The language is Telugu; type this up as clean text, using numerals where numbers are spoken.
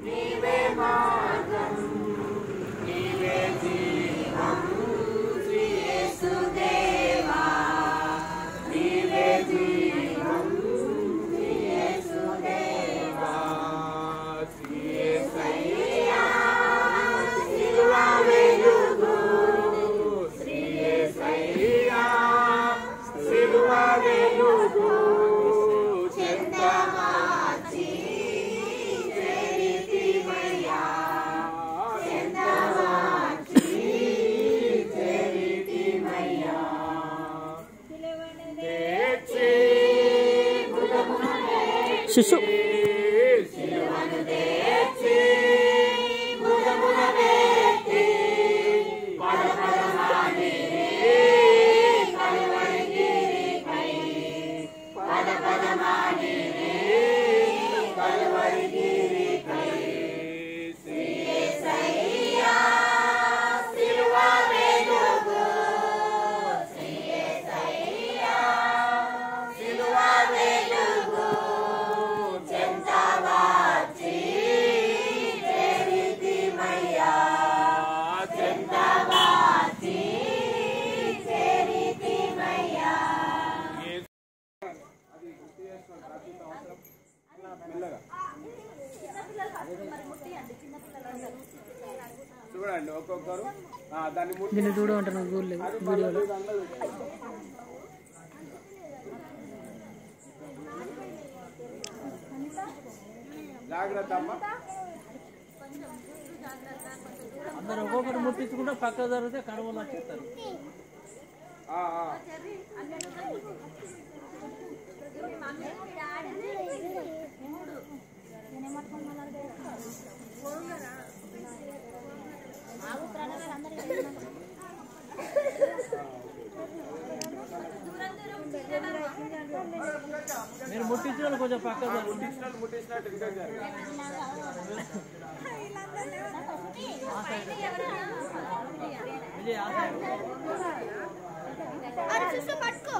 నీవే మార్గం నీవే జీవం శ్రీ యేసుదేవా నీవే జీవం శ్రీ యేసుదేవా శ్రీ యేసయ్యా సిలువ వెలుగు శ్రీ యేసయ్యా సిలువ వెలుగు చెంతవాచి చేరితిమయ్యా చెంతవాచి చేరితిమయ్యా తెచ్చి శిశు సిలువను తెచ్చి భుజమున పెట్టి పదపదమాడిరే కలువరిగిరిపై పదపదమాడిరే కలువరిగిరిపై శ్రీ యేసయ్యా సిలువ వెలుగు శ్రీ యేసయ్యా సిలువ వెలుగు చెంతవాచి చేరితిమయ్యా చెంతవాచి చేరితిమయ్యా చూడండి ఒక్కొక్కరు దాన్ని దీన్ని చూడమంటాను చూడలేదు వీడియోలో. జాగ్రత్త అమ్మ అందరు ఒక్కొక్కరు ముట్టించుకుంటే పక్క జరిగితే కడవలు వచ్చేస్తారు. మీరు ముట్టించిన కొంచెం పక్క ముట్టించినట్టు ఇంకా విజయ్ ఆ సైడ్ పట్టుకో